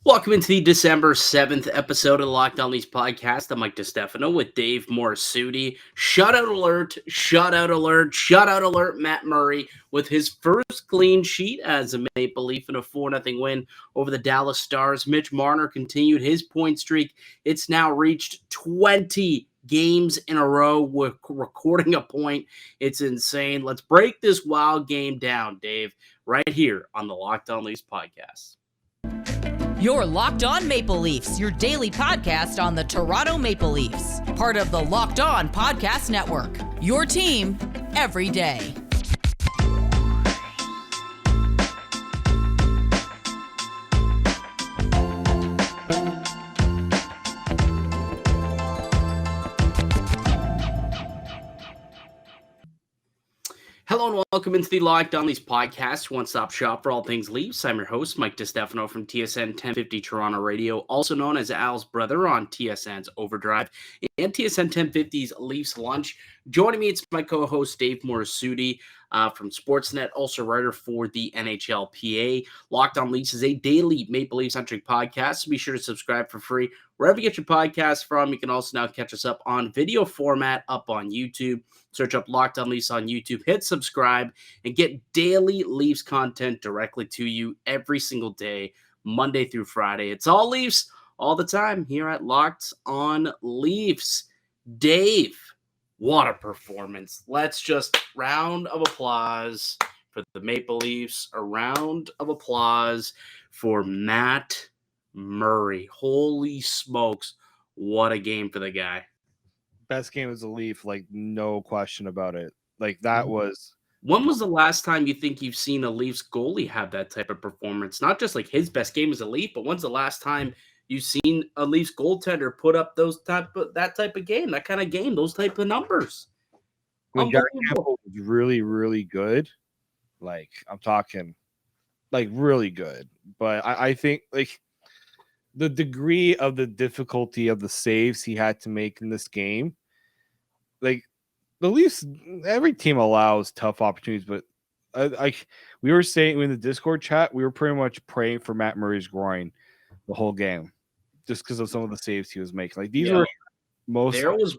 Welcome into the December 7th episode of the Locked On Leafs podcast. I'm Mike DiStefano with Dave Morassutti. Shutout alert, shutout alert, shutout alert. Matt Murray with his first clean sheet as a Maple Leaf in a 4-0 win over the Dallas Stars. Mitch Marner continued his point streak. It's now reached 20 games in a row with recording a point. It's insane. Let's break this wild game down, Dave, right here on the Locked On Leafs podcast. You're Locked On Maple Leafs, your daily podcast on the Toronto Maple Leafs. Part of the Locked On Podcast Network, your team every day. Hello and welcome into the Locked On Leafs podcast, one-stop shop for all things Leafs. I'm your host, Mike DiStefano from TSN 1050 Toronto Radio, also known as Al's brother on TSN's Overdrive and TSN 1050's Leafs Lunch. Joining me, it's my co-host, Dave Morassutti from Sportsnet, also writer for the NHLPA. Locked On Leafs is a daily Maple Leaf-centric podcast, so be sure to subscribe for free wherever you get your podcasts from. You can also now catch us up on video format up on YouTube. Search up Locked On Leafs on YouTube, hit subscribe, and get daily Leafs content directly to you every single day, Monday through Friday. It's all Leafs all the time here at Locked On Leafs. Dave, what a performance. Let's just round of applause for the Maple Leafs. A round of applause for Matt Murray. Holy smokes, what a game for the guy. Best game as a Leaf, like no question about it. Like that was. When was the last time you think you've seen a Leafs goalie have that type of performance? Not just like his best game as a Leaf, but when's the last time you've seen a Leafs goaltender put up that type of game, that kind of game, those type of numbers? When Jack Campbell was really, really good, like I'm talking, like really good. But I think like the degree of the difficulty of the saves he had to make in this game, like the Leafs, every team allows tough opportunities, but we were saying in the Discord chat, we were pretty much praying for Matt Murray's groin the whole game, just because of some of the saves he was making. Like these were most. There was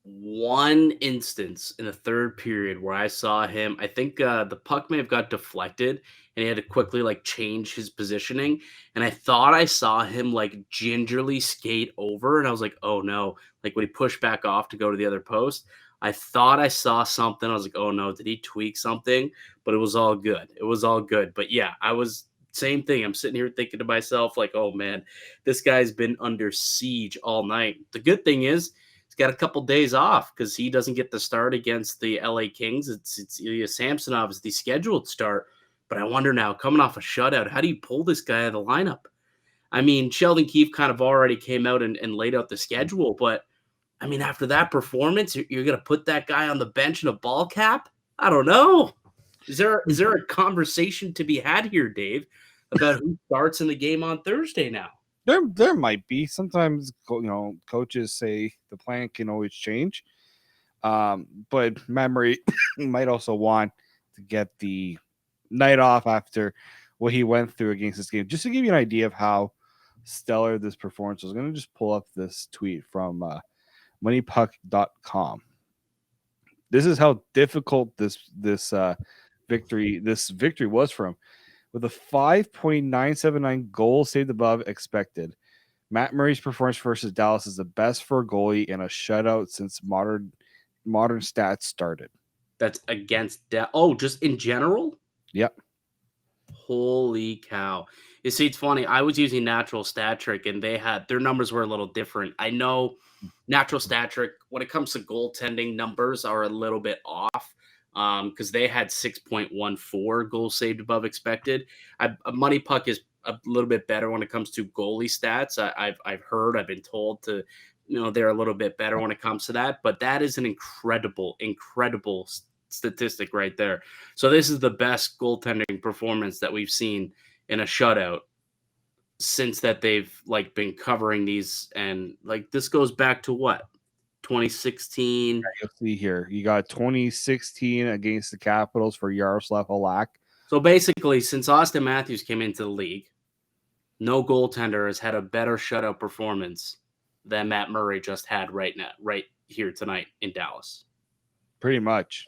one instance in the third period where I saw him. I think the puck may have got deflected, and he had to quickly like change his positioning. And I thought I saw him like gingerly skate over, and I was like, "Oh no!" Like when he pushed back off to go to the other post, I thought I saw something. I was like, "Oh no, did he tweak something?" But it was all good. It was all good. But yeah, I was same thing. I'm sitting here thinking to myself, like, "Oh man, this guy's been under siege all night." The good thing is, he's got a couple days off because he doesn't get the start against the LA Kings. It's Ilya Samsonov is the scheduled start. But I wonder now, coming off a shutout, how do you pull this guy out of the lineup? I mean, Sheldon Keefe kind of already came out and laid out the schedule. But, I mean, after that performance, you're going to put that guy on the bench in a ball cap? I don't know. Is there a conversation to be had here, Dave, about who starts in the game on Thursday now? There might be. Sometimes, coaches say the plan can always change. But Matt Murray might also want to get the night off after what he went through against this game. Just to give you an idea of how stellar this performance was, I'm going to just pull up this tweet from moneypuck.com. This is how difficult this victory was for him. With a 5.979 goals saved above expected, Matt Murray's performance versus Dallas is the best for a goalie in a shutout since modern stats started. That's against just in general? Yep. Holy cow. You see, it's funny. I was using Natural Stat Trick, and their numbers were a little different. I know Natural Stat Trick, when it comes to goaltending, numbers are a little bit off. Because they had 6.14 goals saved above expected. Money Puck is a little bit better when it comes to goalie stats. I've been told to, they're a little bit better when it comes to that. But that is an incredible statistic right there. So this is the best goaltending performance that we've seen in a shutout since that they've like been covering these, and like this goes back to what? 2016. You'll see here. You got 2016 against the Capitals for Yaroslav Halak. So basically, since Austin Matthews came into the league, no goaltender has had a better shutout performance than Matt Murray just had right here tonight in Dallas. Pretty much.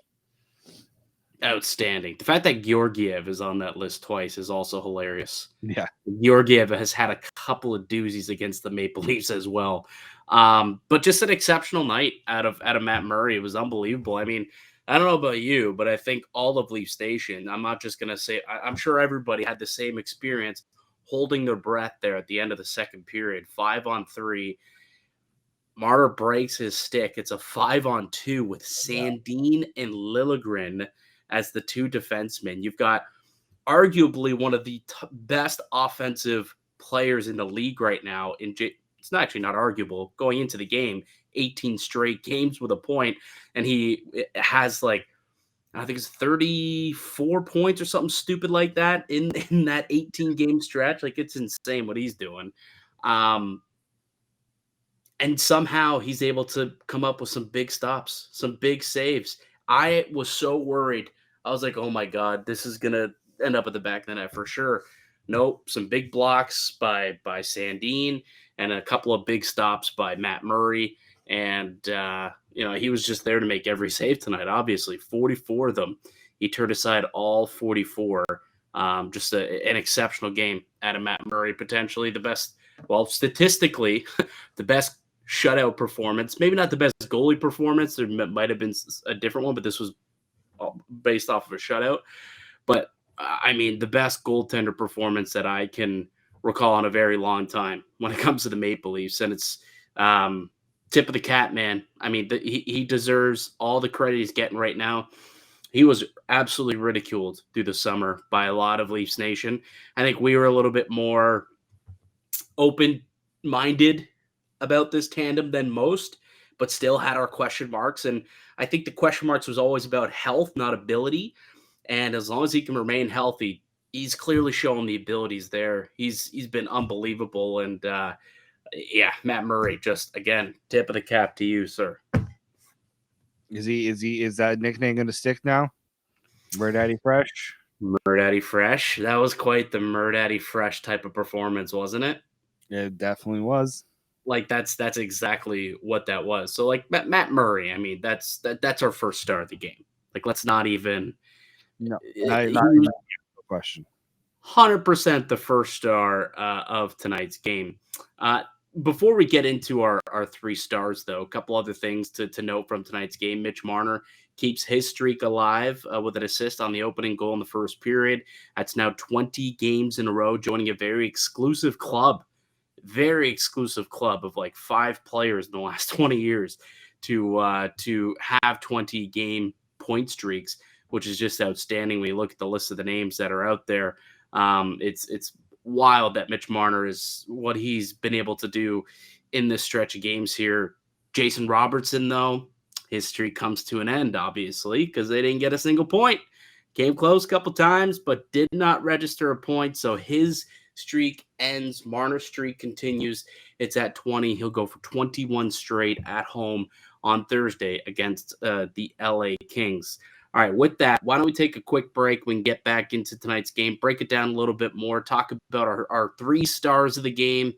Outstanding. The fact that Georgiev is on that list twice is also hilarious. Yeah. Georgiev has had a couple of doozies against the Maple Leafs as well. But just an exceptional night out of Matt Murray. It was unbelievable. I mean, I don't know about you, but I think all of Leaf Station, I'm not just going to say, I'm sure everybody had the same experience holding their breath there at the end of the second period, 5-on-3. Marner breaks his stick. It's a 5-on-2 with Sandin and Liljegren as the two defensemen. You've got arguably one of the best offensive players in the league right now. It's actually not arguable. Going into the game, 18 straight games with a point, and he has like, I think it's 34 points or something stupid like that in that 18-game stretch. Like, it's insane what he's doing. And somehow he's able to come up with some big stops, some big saves. I was so worried. I was like, oh my God, this is going to end up at the back of the net for sure. Nope, some big blocks by Sandin and a couple of big stops by Matt Murray. And, he was just there to make every save tonight, obviously. 44 of them. He turned aside all 44. Just an exceptional game out of Matt Murray, potentially the best, statistically, the best shutout performance. Maybe not the best goalie performance. There might have been a different one, but this was based off of a shutout. But, I mean, the best goaltender performance that I can recall in a very long time when it comes to the Maple Leafs. And it's tip of the cap, man. I mean, he deserves all the credit he's getting right now. He was absolutely ridiculed through the summer by a lot of Leafs Nation. I think we were a little bit more open-minded about this tandem than most, but still had our question marks. And I think the question marks was always about health, not ability. And as long as he can remain healthy, he's clearly showing the abilities there. He's been unbelievable. And Matt Murray, just again, tip of the cap to you, sir. Is that nickname going to stick now? Murdaddy Fresh? Murdaddy Fresh. That was quite the Murdaddy Fresh type of performance, wasn't it? It definitely was. Like that's exactly what that was. So like Matt Murray, I mean, that's our first star of the game. Like, let's not even. No, not even a question. 100% the first star of tonight's game. Before we get into our 3 stars, though, a couple other things to note from tonight's game. Mitch Marner keeps his streak alive with an assist on the opening goal in the first period. That's now 20 games in a row, joining a very exclusive club of like 5 players in the last 20 years to have 20 game point streaks, which is just outstanding when you look at the list of the names that are out there. It's wild that Mitch Marner is what he's been able to do in this stretch of games here. Jason Robertson, though, his streak comes to an end, obviously, because they didn't get a single point. Came close a couple times, but did not register a point. So his streak ends. Marner's streak continues. It's at 20. He'll go for 21 straight at home on Thursday against the LA Kings. All right, with that, why don't we take a quick break? We can get back into tonight's game, break it down a little bit more, talk about our 3 stars of the game.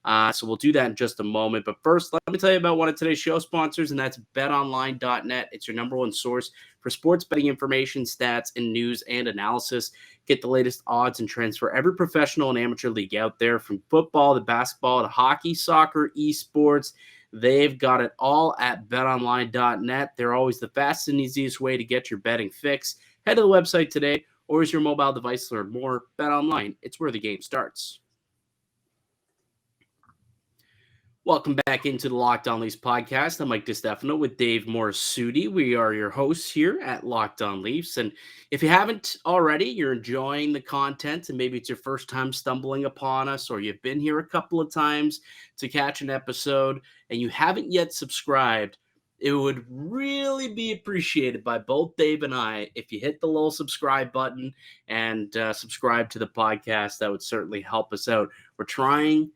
So we'll do that in just a moment. But first, let me tell you about one of today's show sponsors, and that's betonline.net. It's your number one source for sports betting information, stats, and news and analysis. Get the latest odds and trends for every professional and amateur league out there, from football to basketball to hockey, soccer, esports. They've got it all at betonline.net. They're always the fastest and easiest way to get your betting fix. Head to the website today or use your mobile device to learn more. BetOnline, it's where the game starts. Welcome back into the Locked On Leafs podcast. I'm Mike DiStefano with Dave Morassutti. We are your hosts here at Locked On Leafs. And if you haven't already, you're enjoying the content and maybe it's your first time stumbling upon us, or you've been here a couple of times to catch an episode and you haven't yet subscribed, it would really be appreciated by both Dave and I if you hit the little subscribe button and subscribe to the podcast. That would certainly help us out. We're trying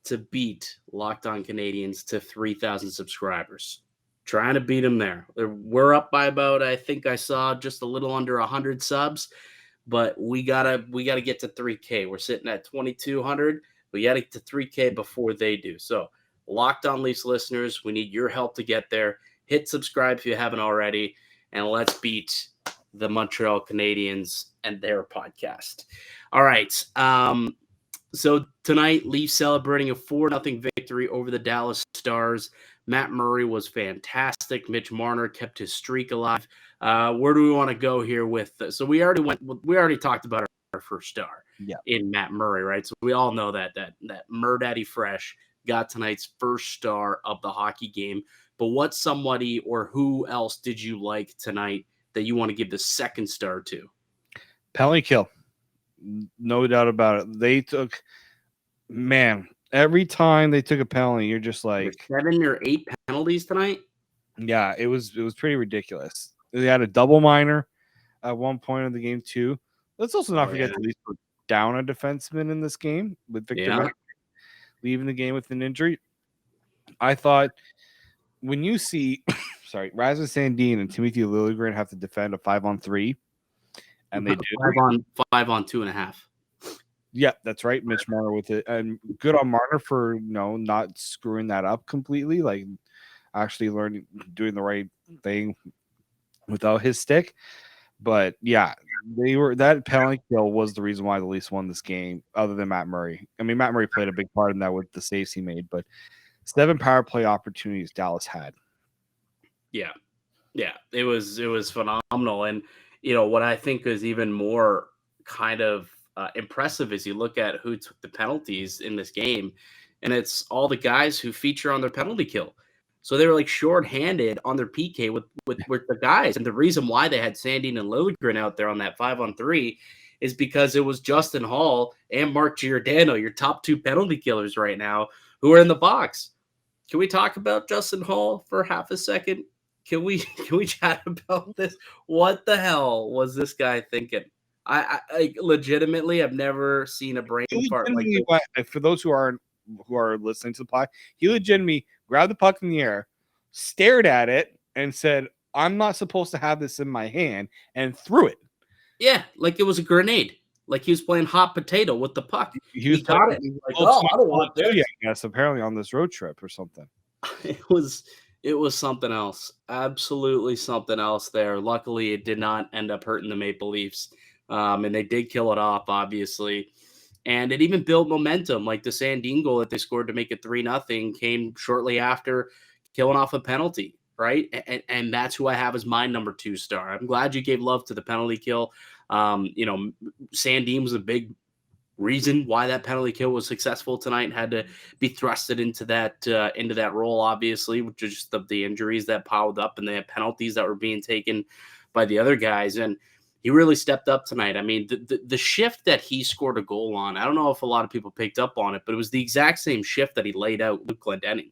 to beat Locked On Canadians to 3,000 subscribers. Trying to beat them there. We're up by about, I think I saw just a little under 100 subs, but we gotta get to 3K. We're sitting at 2,200. We got to get to 3K before they do. So, Locked On Leafs listeners, we need your help to get there. Hit subscribe if you haven't already, and let's beat the Montreal Canadiens and their podcast. All right. So tonight, Leafs celebrating a 4-0 victory over the Dallas Stars. Matt Murray was fantastic. Mitch Marner kept his streak alive. Where do we want to go here with this? So we already talked about our first star in Matt Murray, right? So we all know that Murdaddy Fresh got tonight's first star of the hockey game. But what somebody or who else did you like tonight that you want to give the second star to? Penalty kill. No doubt about it. They took, every time they took a penalty, you're just like 7 or 8 penalties tonight. Yeah, it was pretty ridiculous. They had a double minor at one point of the game too. Let's also not forget the Leafs were down a defenseman in this game with Victor Mete leaving the game with an injury. I thought when you see, Rasmus Sandin and Timothy Liljegren have to defend a 5-on-3, and they do 5 on 2.5. Yeah, that's right. Mitch Marner with it, and good on Marner for not screwing that up completely, like actually doing the right thing without his stick. But yeah, that penalty kill was the reason why the Leafs won this game, other than Matt Murray. I mean, Matt Murray played a big part in that with the saves he made, but 7 power play opportunities Dallas had. Yeah, it was phenomenal, and what I think is even more kind of impressive is you look at who took the penalties in this game, and it's all the guys who feature on their penalty kill. So they were like shorthanded on their PK with the guys. And the reason why they had Sandin and Liljegren out there on that 5-on-3 is because it was Justin Hall and Mark Giordano, your top 2 penalty killers right now, who are in the box. Can we talk about Justin Hall for half a second? Can we chat about this? What the hell was this guy thinking? I legitimately have never seen a brain fart like this. For those who are listening to the pod, he legitimately grabbed the puck in the air, stared at it, and said, "I'm not supposed to have this in my hand," and threw it. Yeah, like it was a grenade. Like he was playing hot potato with the puck. He got it. He was like, I don't want this. Yeah, yes, apparently on this road trip or something. It was something else. Absolutely something else there. Luckily, it did not end up hurting the Maple Leafs. And they did kill it off, obviously. And it even built momentum. Like the Sandin goal that they scored to make it 3-0 came shortly after killing off a penalty, right? And that's who I have as my number 2 star. I'm glad you gave love to the penalty kill. Sandin was a big reason why that penalty kill was successful tonight and had to be thrusted into that role, obviously, which is just the injuries that piled up and the penalties that were being taken by the other guys. And he really stepped up tonight. I mean, the shift that he scored a goal on, I don't know if a lot of people picked up on it, but it was the exact same shift that he laid out Luke Glendening.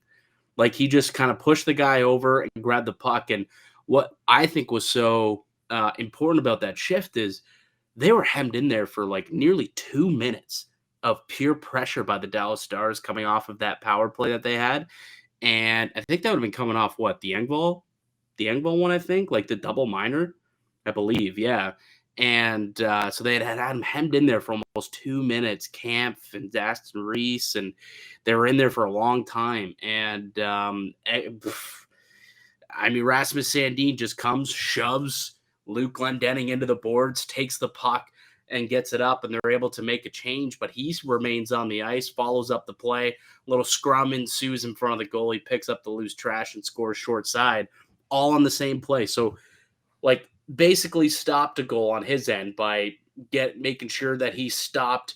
Like he just kind of pushed the guy over and grabbed the puck. And what I think was so important about that shift is they were hemmed in there for like nearly 2 minutes of pure pressure by the Dallas Stars coming off of that power play that they had. And I think that would have been coming off the Engvall one, I think, like the double minor. I believe, yeah. And so they had him hemmed in there for almost 2 minutes, Kampf and Aston Reese, and they were in there for a long time. And, Rasmus Sandin just comes, shoves Luke Glendening into the boards, takes the puck, and gets it up, and they're able to make a change. But he remains on the ice, follows up the play. A little scrum ensues in front of the goal. He picks up the loose trash and scores short side, all on the same play. So, basically stopped a goal on his end by making sure that he stopped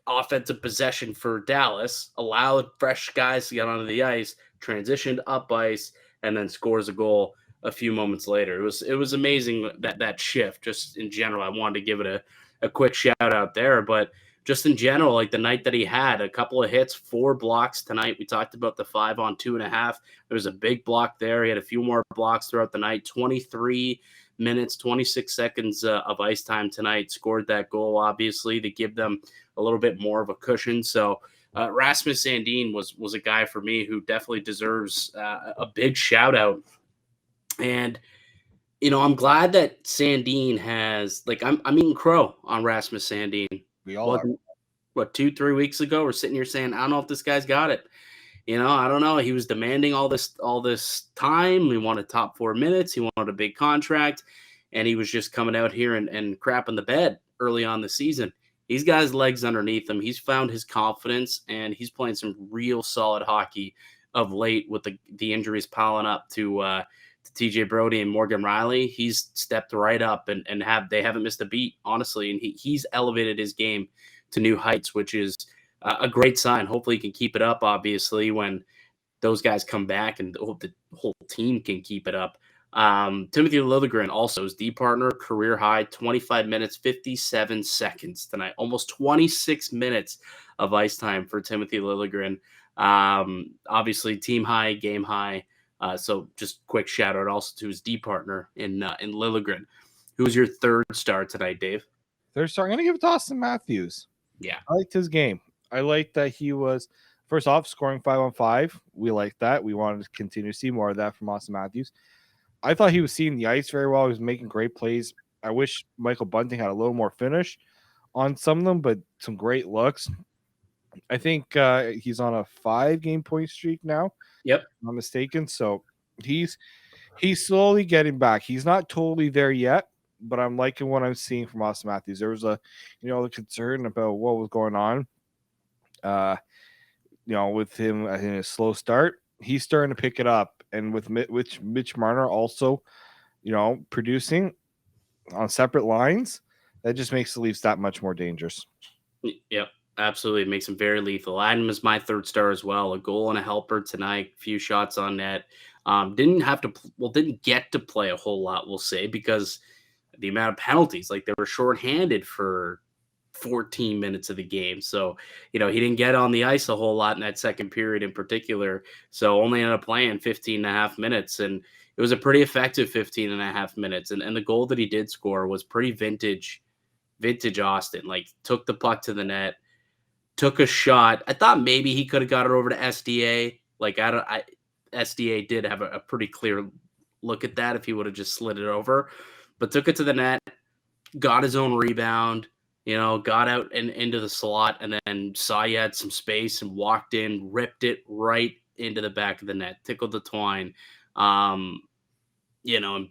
offensive possession for Dallas, allowed fresh guys to get onto the ice, transitioned up ice, and then scores a goal a few moments later. It was amazing that shift. Just in general, I wanted to give it a quick shout out there, but just in general, like the night that he had, a couple of hits, 4 blocks tonight. We talked about the 5-on-2.5. There was a big block there. He had a few more blocks throughout the night. 23 minutes, 26 seconds of ice time tonight. Scored that goal, obviously, to give them a little bit more of a cushion. So Rasmus Sandin was a guy for me who definitely deserves a big shout out. And I'm glad that Sandin has I'm eating crow on Rasmus Sandin. We all are. 2-3 weeks ago, we're sitting here saying, I don't know if this guy's got it. I don't know. He was demanding all this time. He wanted top 4 minutes. He wanted a big contract, and he was just coming out here and crapping the bed early on the season. He's got his legs underneath him. He's found his confidence, and he's playing some real solid hockey of late with the injuries piling up to TJ Brody and Morgan Riley. He's stepped right up and they haven't missed a beat, honestly, and he's elevated his game to new heights, which is a great sign. Hopefully he can keep it up, obviously, when those guys come back, and hope the whole team can keep it up. Timothy Liljegren, also his D partner, career high, 25 minutes, 57 seconds tonight. Almost 26 minutes of ice time for Timothy Liljegren. Obviously, team high, game high. So just quick shout out also to his D partner in Liljegren. Who's your third star tonight, Dave? Third star, I'm going to give it to Austin Matthews. Yeah. I liked his game. I liked that he was, first off, scoring 5-on-5. We liked that. We wanted to continue to see more of that from Austin Matthews. I thought he was seeing the ice very well. He was making great plays. I wish Michael Bunting had a little more finish on some of them, but some great looks. I think he's on a 5-game point streak now. Yep. If I'm not mistaken. So he's slowly getting back. He's not totally there yet, but I'm liking what I'm seeing from Austin Matthews. There was a concern about what was going on. With him in a slow start, he's starting to pick it up, and with Mitch Marner also, producing on separate lines, that just makes the Leafs that much more dangerous. Yep, absolutely. It makes him very lethal. Adam is my third star as well. A goal and a helper tonight. Few shots on net. Didn't get to play a whole lot, we'll say, because the amount of penalties. Like, they were shorthanded for 14 minutes of the game. So, he didn't get on the ice a whole lot in that second period in particular. So only ended up playing 15 and a half minutes. And it was a pretty effective 15 and a half minutes. And the goal that he did score was pretty vintage Austin. Like, took the puck to the net, took a shot. I thought maybe he could have got it over to SDA. Like, SDA did have a pretty clear look at that if he would have just slid it over, but took it to the net, got his own rebound, got out and into the slot, and then saw he had some space and walked in, ripped it right into the back of the net, tickled the twine, and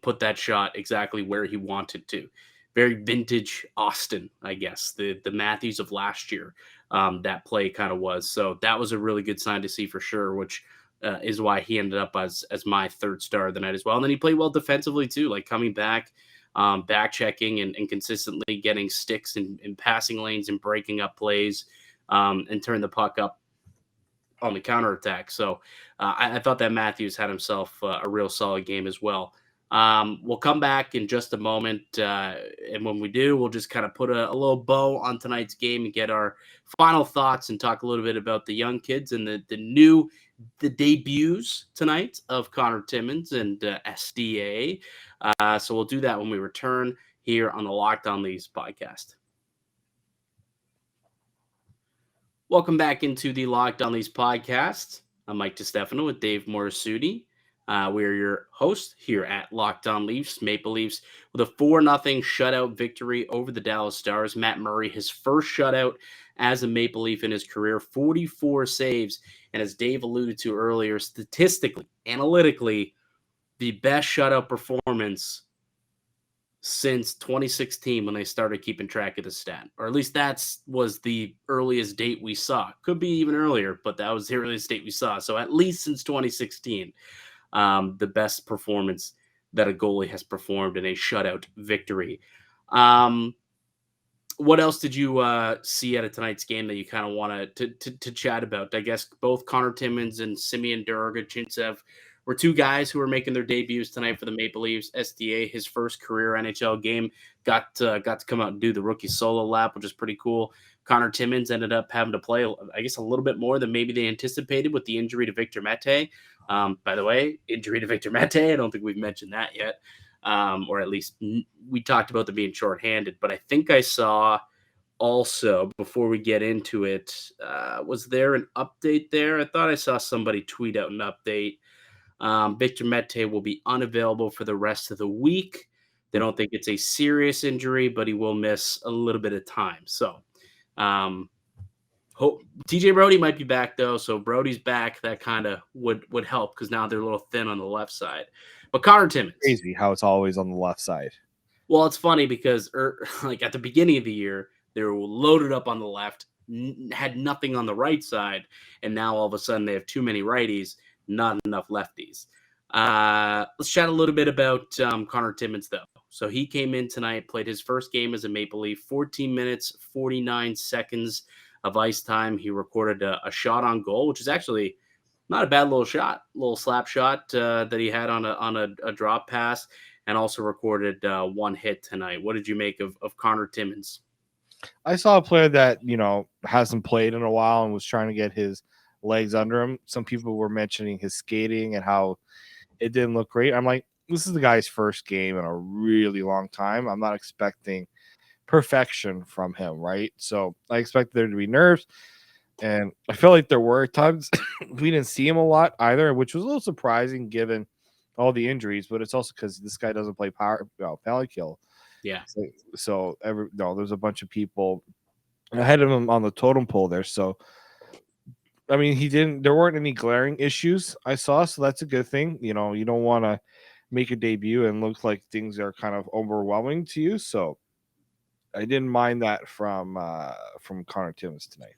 put that shot exactly where he wanted to. Very vintage Austin, I guess, the Matthews of last year. That play kind of was. So that was a really good sign to see for sure, which is why he ended up as my third star of the night as well. And then he played well defensively too, like coming back, back checking and consistently getting sticks in passing lanes and breaking up plays, and turn the puck up on the counterattack. So I thought that Matthews had himself a real solid game as well. We'll come back in just a moment, and when we do, we'll just kind of put a little bow on tonight's game and get our final thoughts and talk a little bit about the young kids and the debuts tonight of Conor Timmins and SDA. So we'll do that when we return here on the Locked On Leafs podcast. Welcome back into the Locked On Leafs podcast. I'm Mike DiStefano with Dave Morassutti. We're your hosts here at Locked On Leafs. Maple Leafs with a 4-0 shutout victory over the Dallas Stars. Matt Murray, his first shutout as a Maple Leaf in his career, 44 saves. And as Dave alluded to earlier, statistically, analytically, the best shutout performance since 2016 when they started keeping track of the stat. Or at least that was the earliest date we saw. Could be even earlier, but that was the earliest date we saw. So at least since 2016. The best performance that a goalie has performed in a shutout victory. What else did you see out of tonight's game that you kind of want to chat about? I guess both Conor Timmins and Semyon Der-Arguchintsev were two guys who were making their debuts tonight for the Maple Leafs. SDA, his first career NHL game, got to come out and do the rookie solo lap, which is pretty cool. Conor Timmins ended up having to play, I guess, a little bit more than maybe they anticipated with the injury to Victor Mete. By the way, injury to Victor Mete, I don't think we've mentioned that yet. Or at least we talked about them being shorthanded. But I think I saw also, before we get into it, was there an update there? I thought I saw somebody tweet out an update. Victor Mete will be unavailable for the rest of the week. They don't think it's a serious injury, but he will miss a little bit of time. So TJ Brody might be back though, so Brody's back. That kind of would help because now they're a little thin on the left side. But Conor Timmins, Crazy how it's always on the left side. Well, it's funny because like at the beginning of the year, they were loaded up on the left, had nothing on the right side, and now all of a sudden they have too many righties, not enough lefties. Let's chat a little bit about Conor Timmins, though. So he came in tonight, played his first game as a Maple Leaf, 14 minutes, 49 seconds of ice time. He recorded a shot on goal, which is actually not a bad little shot, little slap shot that he had on a drop pass, and also recorded one hit tonight. What did you make of Conor Timmins? I saw a player that, hasn't played in a while and was trying to get his legs under him. Some people were mentioning his skating and how it didn't look great. I'm like, this is the guy's first game in a really long time. I'm not expecting perfection from him, right? So I expect there to be nerves. And I feel like there were times we didn't see him a lot either, which was a little surprising given all the injuries, but it's also because this guy doesn't play penalty kill. Yeah. So there's a bunch of people ahead of him on the totem pole there. So, I mean, there weren't any glaring issues I saw. So that's a good thing. You don't want to make a debut and look like things are kind of overwhelming to you. So I didn't mind that from Conor Timmins tonight.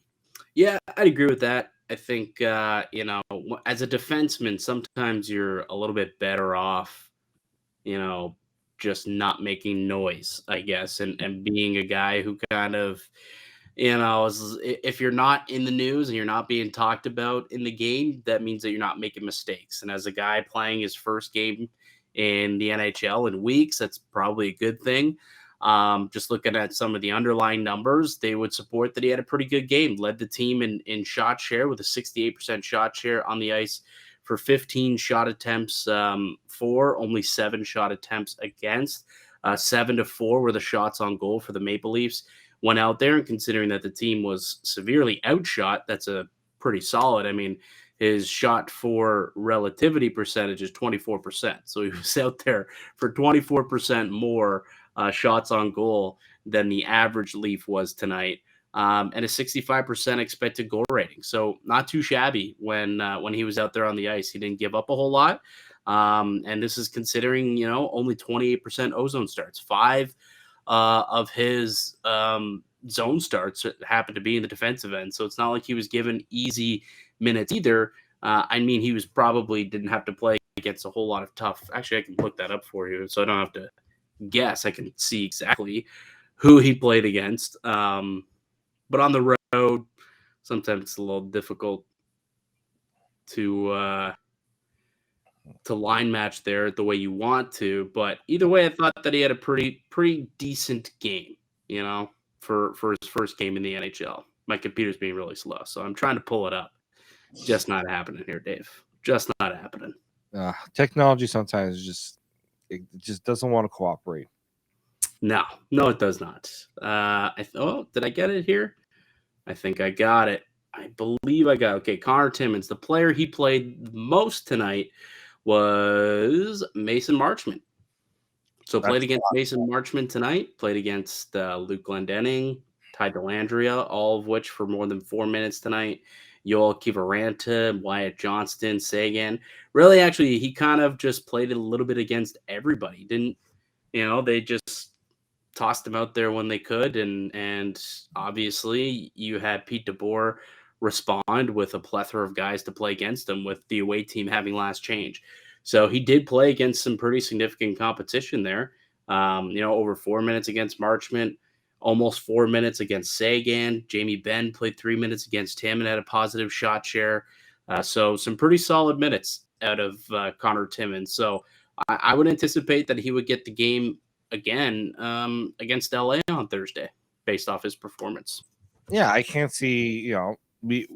Yeah, I'd agree with that. I think, as a defenseman, sometimes you're a little bit better off, just not making noise, I guess, and being a guy who kind of, if you're not in the news and you're not being talked about in the game, that means that you're not making mistakes. And as a guy playing his first game in the NHL in weeks, that's probably a good thing. Just looking at some of the underlying numbers, they would support that he had a pretty good game. Led the team in shot share with a 68% shot share on the ice for 15 shot attempts for, only 7 shot attempts against. 7-4 were the shots on goal for the Maple Leafs. Went out there, and considering that the team was severely outshot, that's a pretty solid. I mean, his shot for relativity percentage is 24%. So he was out there for 24% more shots on goal than the average Leaf was tonight, and a 65% expected goal rating. So not too shabby when he was out there on the ice. He didn't give up a whole lot, and this is considering only 28% ozone starts. 5 of his zone starts happened to be in the defensive end, so it's not like he was given easy minutes either. He was probably didn't have to play against a whole lot of tough. Actually, I can look that up for you, so I don't have to guess. I can see exactly who he played against. But on the road, sometimes it's a little difficult to line match there the way you want to. But either way, I thought that he had a pretty decent game, for his first game in the NHL. My computer's being really slow, so I'm trying to pull it up. Just not happening here, Dave. Just not happening. Technology sometimes it just doesn't want to cooperate. No, it does not. Did I get it here? I think I got it. I believe I got it. Okay, Conor Timmins. The player he played the most tonight was Mason Marchment. So played against Mason Marchment tonight. Played against Luke Glendening, Ty Dellandrea, all of which for more than 4 minutes tonight. Yoel Kiviranta, Wyatt Johnston, Sagan. Really, actually, he kind of just played a little bit against everybody. Didn't, they just tossed him out there when they could. And obviously, you had Pete DeBoer respond with a plethora of guys to play against him, with the away team having last change. So he did play against some pretty significant competition there. Over 4 minutes against Marchment, almost 4 minutes against Sagan. Jamie Benn played 3 minutes against him and had a positive shot share. So some pretty solid minutes out of Conor Timmins. So I would anticipate that he would get the game again against LA on Thursday based off his performance. Yeah, I can't see, we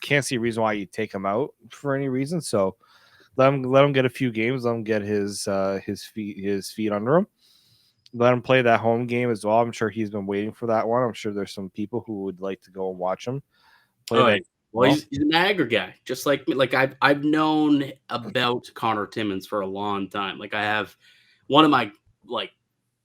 can't see a reason why you take him out for any reason. So let him get a few games, let him get his feet under him. Let him play that home game as well. I'm sure he's been waiting for that one. I'm sure there's some people who would like to go and watch him play. Well, he's an Niagara guy, just like me. Like I've known about Conor Timmins for a long time. Like I have one of my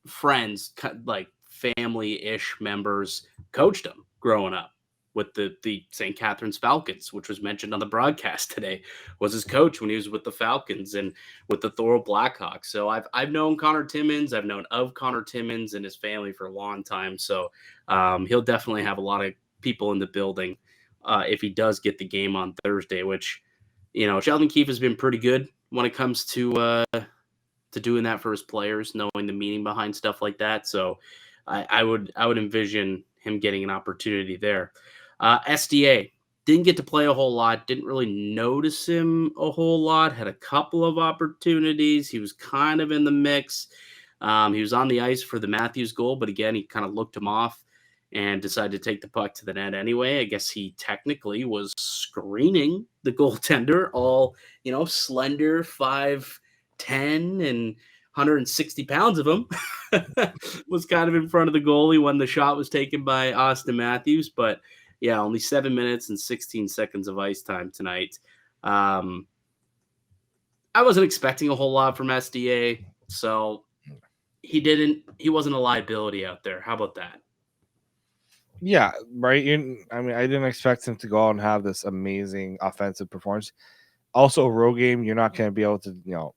friends, like family-ish members, coached him growing up. with the St. Catharines Falcons, which was mentioned on the broadcast today, was his coach when he was with the Falcons and with the Thorold Blackhawks. So I've known Connor Timmins. I've known of Connor Timmins and his family for a long time. So he'll definitely have a lot of people in the building if he does get the game on Thursday, which, Sheldon Keefe has been pretty good when it comes to doing that for his players, knowing the meaning behind stuff like that. So I would envision him getting an opportunity there. SDA didn't get to play a whole lot. Didn't really notice him a whole lot. Had a couple of opportunities. He was kind of in the mix. He was on the ice for the Matthews goal, but again, he kind of looked him off and decided to take the puck to the net anyway. I guess he technically was screening the goaltender, all, slender, 5'10", and 160 pounds of him, was kind of in front of the goalie when the shot was taken by Austin Matthews. But yeah, only 7 minutes and 16 seconds of ice time tonight. I wasn't expecting a whole lot from SDA, so he wasn't a liability out there. How about that? Yeah, right. I didn't expect him to go out and have this amazing offensive performance. Also, a road game, you're not going to be able to,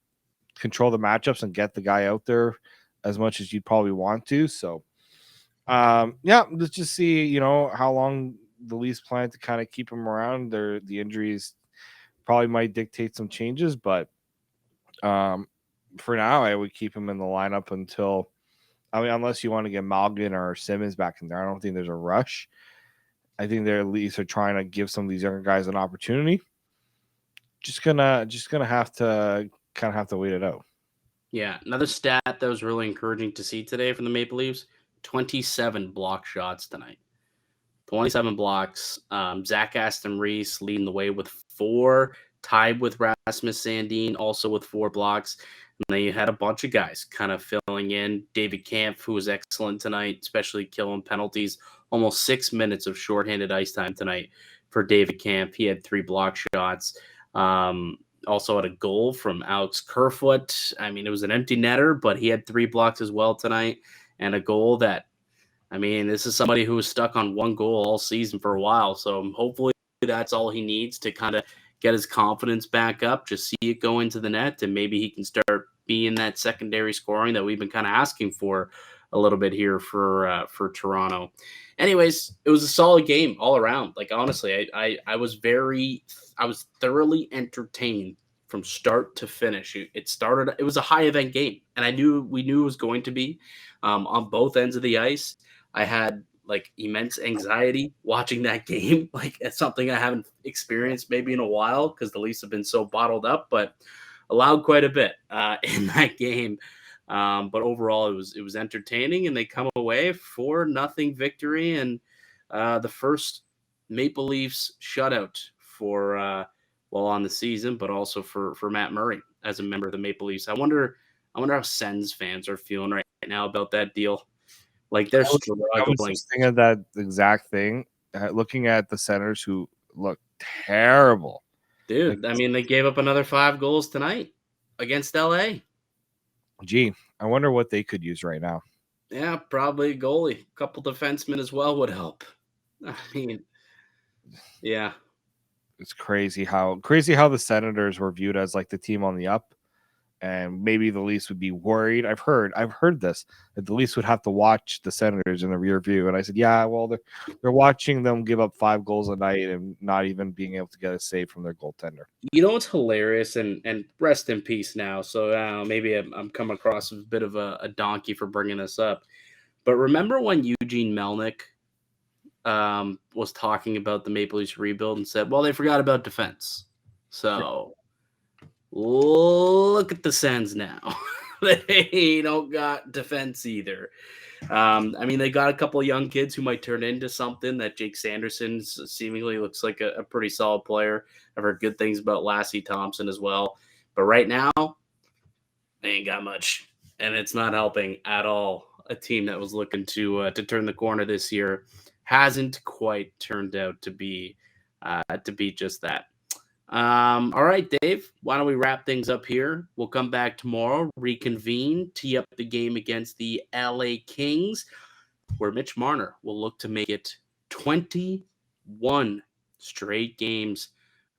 control the matchups and get the guy out there as much as you'd probably want to. So, let's just see, how long the Leafs plan to kind of keep him around. The injuries probably might dictate some changes, but for now, I would keep him in the lineup until, unless you want to get Malgin or Simmons back in there. I don't think there's a rush. I think they're at least are trying to give some of these younger guys an opportunity. Just gonna have to wait it out. Yeah, another stat that was really encouraging to see today from the Maple Leafs: 27 block shots tonight. 27 blocks. Zach Aston Reese leading the way with 4, tied with Rasmus Sandin, also with 4 blocks. And then you had a bunch of guys kind of filling in. David Kampf, who was excellent tonight, especially killing penalties. Almost 6 minutes of shorthanded ice time tonight for David Kampf. He had 3 block shots. Also had a goal from Alex Kerfoot. It was an empty netter, but he had 3 blocks as well tonight. And a goal that, this is somebody who was stuck on 1 goal all season for a while. So hopefully that's all he needs to kind of get his confidence back up, just see it go into the net, and maybe he can start being that secondary scoring that we've been kind of asking for a little bit here for Toronto. Anyways, it was a solid game all around. Like, honestly, I was thoroughly entertained from start to finish. It was a high event game, and we knew it was going to be on both ends of the ice. I had immense anxiety watching that game. It's something I haven't experienced maybe in a while because the Leafs have been so bottled up, but allowed quite a bit in that game. But overall, it was entertaining, and they come away 4-0 victory, and the first Maple Leafs shutout for on the season, but also for Matt Murray as a member of the Maple Leafs. I wonder how Sens fans are feeling right now about that deal. They're struggling. I was just thinking of that exact thing. Looking at the Senators, who look terrible, dude. They gave up another 5 goals tonight against LA. Gee, I wonder what they could use right now. Yeah, probably a goalie. A couple defensemen as well would help. Yeah. It's crazy how the Senators were viewed as the team on the up, and maybe the Leafs would be worried. I've heard this, that the Leafs would have to watch the Senators in the rear view. And I said, yeah, well, they're watching them give up 5 goals a night and not even being able to get a save from their goaltender. What's hilarious, and rest in peace now. So maybe I'm coming across a bit of a donkey for bringing this up. But remember when Eugene Melnyk was talking about the Maple Leafs rebuild and said, well, they forgot about defense. So look at the Sens now. They don't got defense either. They got a couple of young kids who might turn into something. That Jake Sanderson seemingly looks like a pretty solid player. I've heard good things about Lassie Thompson as well. But right now, they ain't got much. And it's not helping at all. A team that was looking to turn the corner this year hasn't quite turned out to be just that. All right, Dave, why don't we wrap things up here? We'll come back tomorrow, reconvene, tee up the game against the LA Kings, where Mitch Marner will look to make it 20 won straight games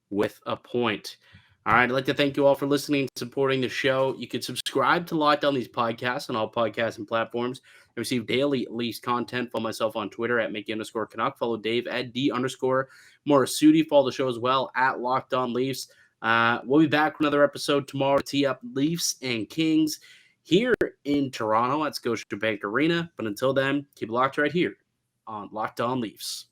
with a point. All right, I'd like to thank you all for listening and supporting the show. You can subscribe to Locked On These podcasts on all podcasting platforms and receive daily Leafs content. Follow myself on Twitter at Mickey_Canuck. Follow Dave at D_Morassutti. Follow the show as well at Locked On Leafs. We'll be back with another episode tomorrow to tee up Leafs and Kings here in Toronto at Scotiabank Arena. But until then, keep it locked right here on Locked On Leafs.